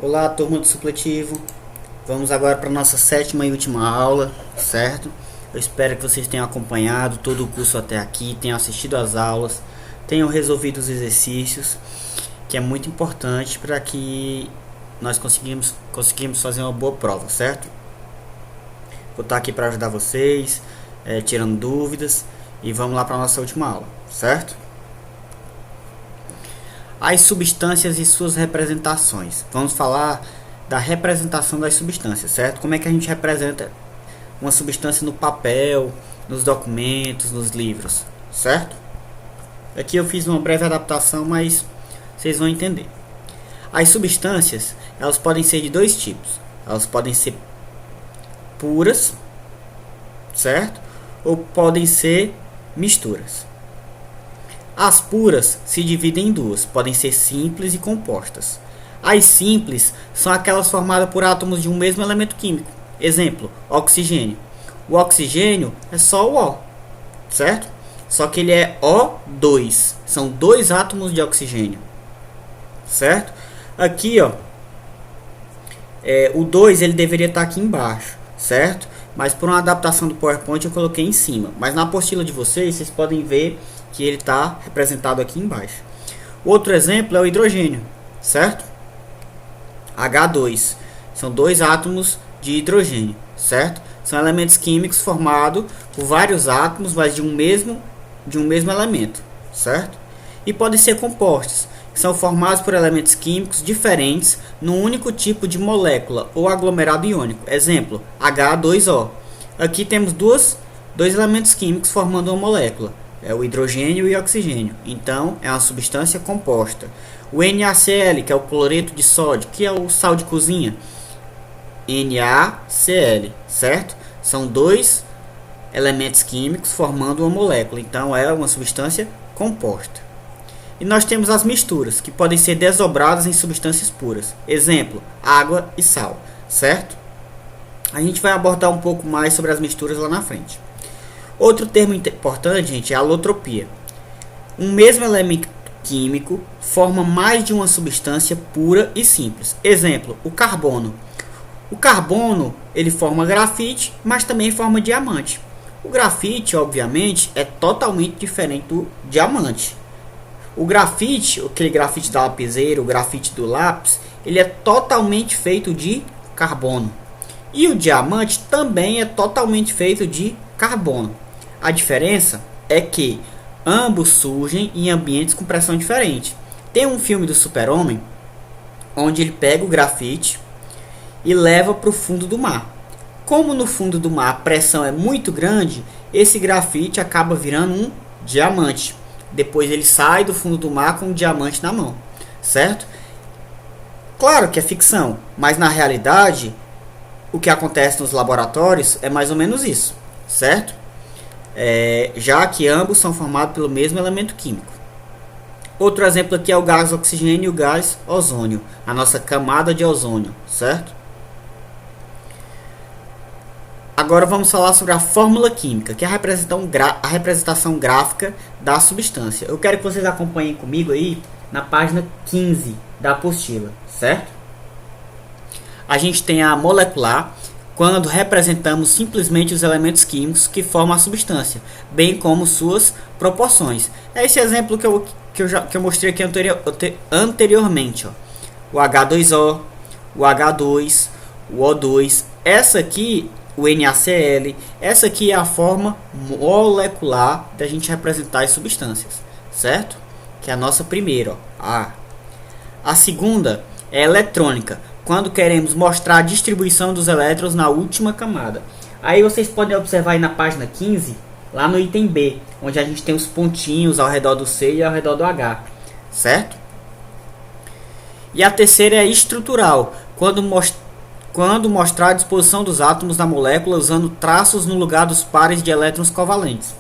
Olá, turma do supletivo. Vamos agora para a nossa sétima e última aula, certo? Eu espero que vocês tenham acompanhado todo o curso até aqui, tenham assistido às aulas, tenham resolvido os exercícios, que é muito importante para que nós conseguimos fazer uma boa prova, certo? Vou estar aqui para ajudar vocês, tirando dúvidas, e vamos lá para a nossa última aula, certo? As substâncias e suas representações. Vamos falar da representação das substâncias, certo? Como é que a gente representa uma substância no papel, nos documentos, nos livros, certo? Aqui eu fiz uma breve adaptação, mas vocês vão entender. As substâncias, elas podem ser de dois tipos. Elas podem ser puras, certo? Ou podem ser misturas. As puras se dividem em duas, podem ser simples e compostas. As simples são aquelas formadas por átomos de um mesmo elemento químico. Exemplo, oxigênio. O oxigênio é só o O, certo? Só que ele é O2. São dois átomos de oxigênio, certo? Aqui, ó, o 2 ele deveria estar aqui embaixo, certo? Mas por uma adaptação do PowerPoint eu coloquei em cima. Mas na apostila de vocês podem ver que ele está representado aqui embaixo. Outro exemplo é o hidrogênio, certo? H2. São dois átomos de hidrogênio, certo? São elementos químicos formados por vários átomos, mas de um mesmo elemento, certo? E podem ser compostos, que são formados por elementos químicos diferentes num único tipo de molécula ou aglomerado iônico. Exemplo, H2O. Aqui temos dois elementos químicos formando uma molécula. É o hidrogênio e o oxigênio. Então, é uma substância composta. O NaCl, que é o cloreto de sódio, que é o sal de cozinha. NaCl, certo? São dois elementos químicos formando uma molécula. Então, é uma substância composta. E nós temos as misturas, que podem ser desdobradas em substâncias puras. Exemplo, água e sal, certo? A gente vai abordar um pouco mais sobre as misturas lá na frente. Outro termo importante, gente, é a alotropia. Um mesmo elemento químico forma mais de uma substância pura e simples. Exemplo, o carbono. O carbono, ele forma grafite, mas também forma diamante. O grafite, obviamente, é totalmente diferente do diamante. O grafite, aquele grafite da lapiseira, o grafite do lápis, ele é totalmente feito de carbono. E o diamante também é totalmente feito de carbono. A diferença é que ambos surgem em ambientes com pressão diferente. Tem um filme do Super-Homem onde ele pega o grafite e leva para o fundo do mar. Como no fundo do mar a pressão é muito grande, esse grafite acaba virando um diamante. Depois ele sai do fundo do mar com um diamante na mão, certo? Claro que é ficção, mas na realidade o que acontece nos laboratórios é mais ou menos isso, certo? Já que ambos são formados pelo mesmo elemento químico. Outro exemplo aqui é o gás oxigênio e o gás ozônio, a nossa camada de ozônio, certo? Agora vamos falar sobre a fórmula química, que é a representação gráfica da substância. Eu quero que vocês acompanhem comigo aí na página 15 da apostila, certo? A gente tem a molecular, quando representamos simplesmente os elementos químicos que formam a substância, bem como suas proporções. É esse exemplo que eu mostrei aqui anteriormente. Ó. O H2O, o H2, o O2. Essa aqui, o NaCl. Essa aqui é a forma molecular da gente representar as substâncias, certo? Que é a nossa primeira. Ó. A segunda é eletrônica, quando queremos mostrar a distribuição dos elétrons na última camada. Aí vocês podem observar aí na página 15, lá no item B, onde a gente tem os pontinhos ao redor do C e ao redor do H, certo? E a terceira é estrutural, quando mostrar a disposição dos átomos da molécula usando traços no lugar dos pares de elétrons covalentes.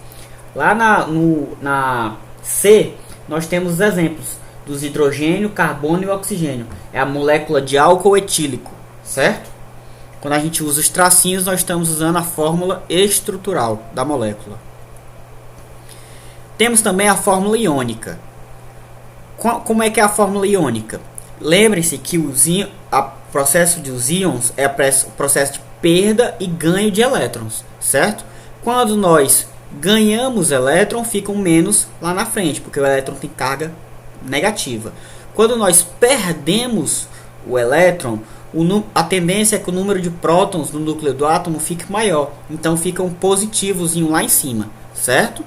Lá na C, nós temos os exemplos dos hidrogênio, carbono e oxigênio. É a molécula de álcool etílico, certo? Quando a gente usa os tracinhos, nós estamos usando a fórmula estrutural da molécula. Temos também a fórmula iônica. Como é que é a fórmula iônica? Lembrem-se que o processo dos íons é o processo de perda e ganho de elétrons, certo? Quando nós ganhamos elétron, ficam menos lá na frente, porque o elétron tem carga negativa. Quando nós perdemos o elétron, a tendência é que o número de prótons no núcleo do átomo fique maior, então fica um positivozinho lá em cima, certo?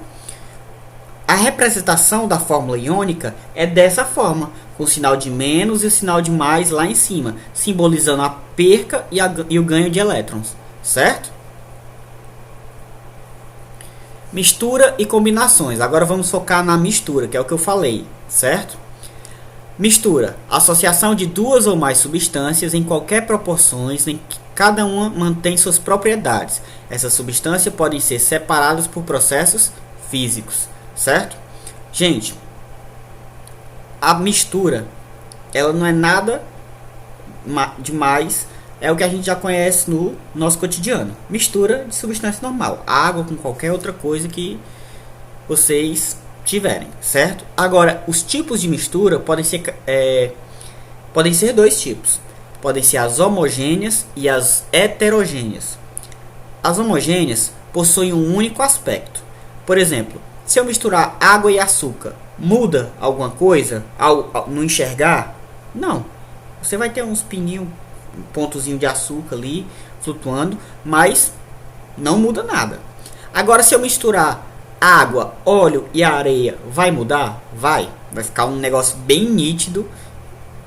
A representação da fórmula iônica é dessa forma, com o sinal de menos e o sinal de mais lá em cima, simbolizando a perca e o ganho de elétrons, certo? Mistura e combinações. Agora vamos focar na mistura, que é o que eu falei, certo? Mistura, associação de duas ou mais substâncias em qualquer proporções em que cada uma mantém suas propriedades. Essas substâncias podem ser separadas por processos físicos, certo? Gente, a mistura, ela não é nada demais, é o que a gente já conhece no nosso cotidiano. Mistura de substância normal, água com qualquer outra coisa que vocês tiverem, certo? Agora, os tipos de mistura podem ser dois tipos. Podem ser as homogêneas e as heterogêneas. As homogêneas possuem um único aspecto. Por exemplo, se eu misturar água e açúcar, muda alguma coisa ao não enxergar? Não. Você vai ter uns pininhos, um pontozinho de açúcar ali flutuando, mas não muda nada. Agora, se eu misturar água, óleo e areia, vai mudar? Vai ficar um negócio bem nítido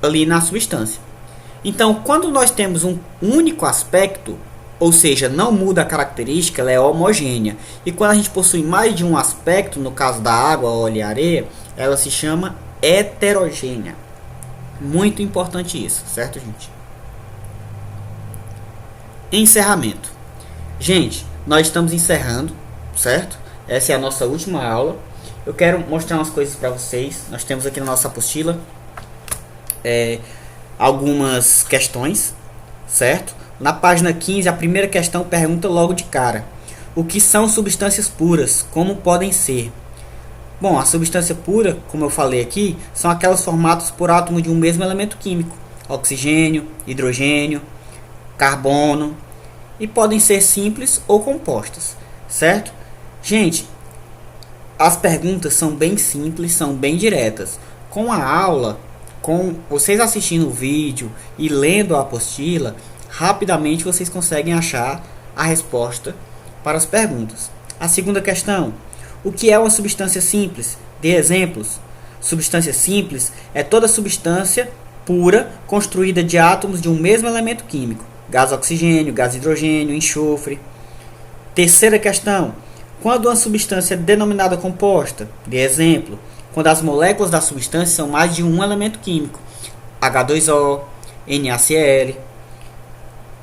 ali na substância. Então, quando nós temos um único aspecto, ou seja, não muda a característica, ela é homogênea. E quando a gente possui mais de um aspecto, no caso da água, óleo e areia, ela se chama heterogênea. Muito importante isso, certo, gente? Encerramento. Gente, nós estamos encerrando, certo? Essa é a nossa última aula. Eu quero mostrar umas coisas para vocês. Nós temos aqui na nossa apostila algumas questões, certo? Na página 15, a primeira questão pergunta logo de cara: o que são substâncias puras? Como podem ser? Bom, a substância pura, como eu falei aqui, são aquelas formadas por átomo de um mesmo elemento químico: oxigênio, hidrogênio, carbono, e podem ser simples ou compostas, certo? Gente, as perguntas são bem simples, são bem diretas. Com a aula, com vocês assistindo o vídeo e lendo a apostila, rapidamente vocês conseguem achar a resposta para as perguntas. A segunda questão: o que é uma substância simples? Dê exemplos. Substância simples é toda substância pura construída de átomos de um mesmo elemento químico: gás oxigênio, gás hidrogênio, enxofre. Terceira questão: quando uma substância é denominada composta? Dê exemplo. Quando as moléculas da substância são mais de um elemento químico: H2O, NaCl.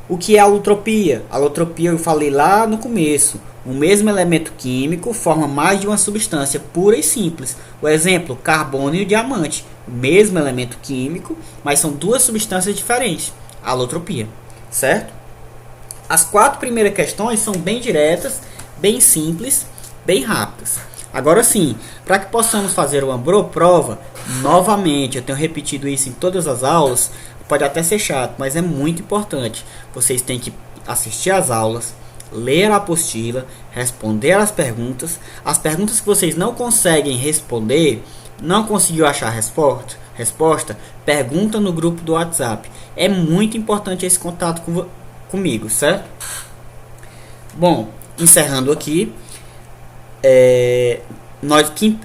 O que é alotropia? Alotropia eu falei lá no começo. O mesmo elemento químico forma mais de uma substância pura e simples. O exemplo: carbono e o diamante. O mesmo elemento químico, mas são duas substâncias diferentes. Alotropia, certo? As 4 primeiras questões são bem diretas, bem simples, bem rápidas. Agora sim, para que possamos fazer uma boa prova, novamente, eu tenho repetido isso em todas as aulas, pode até ser chato, mas é muito importante. Vocês têm que assistir às aulas, ler a apostila, responder as perguntas que vocês não conseguem responder, não conseguiu achar a resposta, pergunta no grupo do WhatsApp. É muito importante esse contato comigo, certo? Bom, encerrando aqui,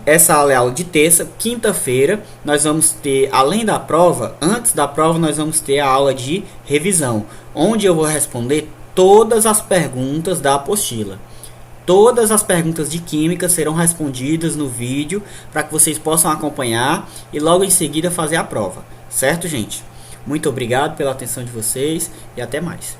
essa aula é aula de terça. Quinta-feira nós vamos ter, além da prova, antes da prova nós vamos ter a aula de revisão, onde eu vou responder todas as perguntas da apostila. Todas as perguntas de química serão respondidas no vídeo para que vocês possam acompanhar e logo em seguida fazer a prova, certo, gente? Muito obrigado pela atenção de vocês e até mais.